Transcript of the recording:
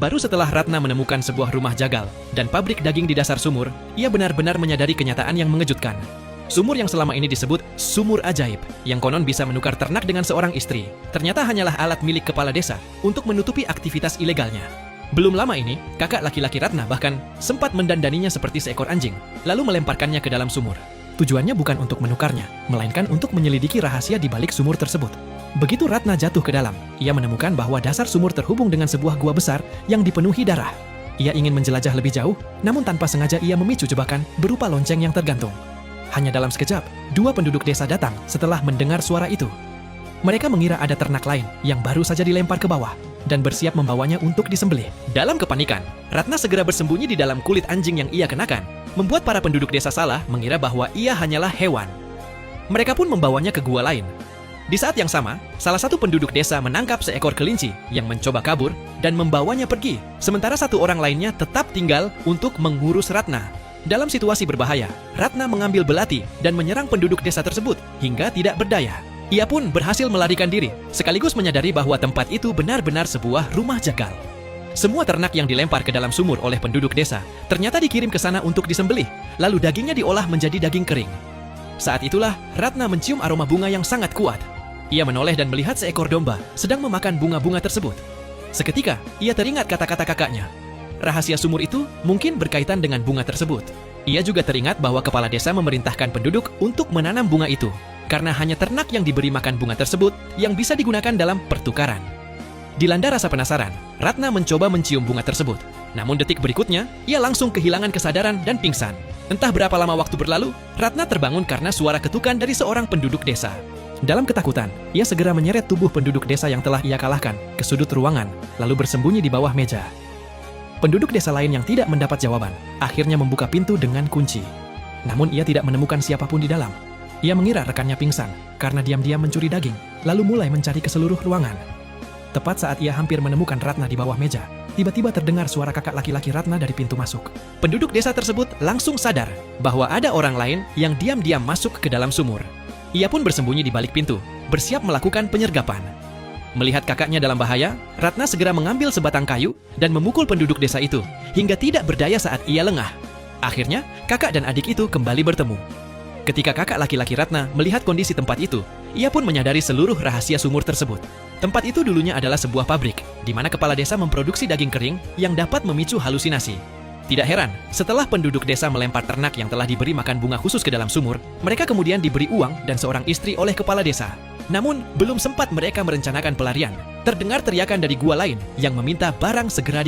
Baru setelah Ratna menemukan sebuah rumah jagal dan pabrik daging di dasar sumur, ia benar-benar menyadari kenyataan yang mengejutkan. Sumur yang selama ini disebut sumur ajaib, yang konon bisa menukar ternak dengan seorang istri, ternyata hanyalah alat milik kepala desa untuk menutupi aktivitas ilegalnya. Belum lama ini, kakak laki-laki Ratna bahkan sempat mendandaninya seperti seekor anjing, lalu melemparkannya ke dalam sumur. Tujuannya bukan untuk menukarnya, melainkan untuk menyelidiki rahasia di balik sumur tersebut. Begitu Ratna jatuh ke dalam, ia menemukan bahwa dasar sumur terhubung dengan sebuah gua besar yang dipenuhi darah. Ia ingin menjelajah lebih jauh, namun tanpa sengaja ia memicu jebakan berupa lonceng yang tergantung. Hanya dalam sekejap, dua penduduk desa datang setelah mendengar suara itu. Mereka mengira ada ternak lain yang baru saja dilempar ke bawah dan bersiap membawanya untuk disembelih. Dalam kepanikan, Ratna segera bersembunyi di dalam kulit anjing yang ia kenakan, membuat para penduduk desa salah mengira bahwa ia hanyalah hewan. Mereka pun membawanya ke gua lain. Di saat yang sama, salah satu penduduk desa menangkap seekor kelinci yang mencoba kabur dan membawanya pergi, sementara satu orang lainnya tetap tinggal untuk mengurus Ratna. Dalam situasi berbahaya, Ratna mengambil belati dan menyerang penduduk desa tersebut hingga tidak berdaya. Ia pun berhasil melarikan diri, sekaligus menyadari bahwa tempat itu benar-benar sebuah rumah jagal. Semua ternak yang dilempar ke dalam sumur oleh penduduk desa ternyata dikirim ke sana untuk disembelih, lalu dagingnya diolah menjadi daging kering. Saat itulah Ratna mencium aroma bunga yang sangat kuat. Ia menoleh dan melihat seekor domba sedang memakan bunga-bunga tersebut. Seketika, ia teringat kata-kata kakaknya. Rahasia sumur itu mungkin berkaitan dengan bunga tersebut. Ia juga teringat bahwa kepala desa memerintahkan penduduk untuk menanam bunga itu, karena hanya ternak yang diberi makan bunga tersebut yang bisa digunakan dalam pertukaran. Dilanda rasa penasaran, Ratna mencoba mencium bunga tersebut. Namun detik berikutnya, ia langsung kehilangan kesadaran dan pingsan. Entah berapa lama waktu berlalu, Ratna terbangun karena suara ketukan dari seorang penduduk desa. Dalam ketakutan, ia segera menyeret tubuh penduduk desa yang telah ia kalahkan ke sudut ruangan, lalu bersembunyi di bawah meja. Penduduk desa lain yang tidak mendapat jawaban, akhirnya membuka pintu dengan kunci. Namun ia tidak menemukan siapapun di dalam. Ia mengira rekannya pingsan karena diam-diam mencuri daging, lalu mulai mencari ke seluruh ruangan. Tepat saat ia hampir menemukan Ratna di bawah meja, tiba-tiba terdengar suara kakak laki-laki Ratna dari pintu masuk. Penduduk desa tersebut langsung sadar bahwa ada orang lain yang diam-diam masuk ke dalam sumur. Ia pun bersembunyi di balik pintu, bersiap melakukan penyergapan. Melihat kakaknya dalam bahaya, Ratna segera mengambil sebatang kayu dan memukul penduduk desa itu, hingga tidak berdaya saat ia lengah. Akhirnya, kakak dan adik itu kembali bertemu. Ketika kakak laki-laki Ratna melihat kondisi tempat itu, ia pun menyadari seluruh rahasia sumur tersebut. Tempat itu dulunya adalah sebuah pabrik, di mana kepala desa memproduksi daging kering yang dapat memicu halusinasi. Tidak heran, setelah penduduk desa melempar ternak yang telah diberi makan bunga khusus ke dalam sumur, mereka kemudian diberi uang dan seorang istri oleh kepala desa. Namun, belum sempat mereka merencanakan pelarian, terdengar teriakan dari gua lain yang meminta barang segera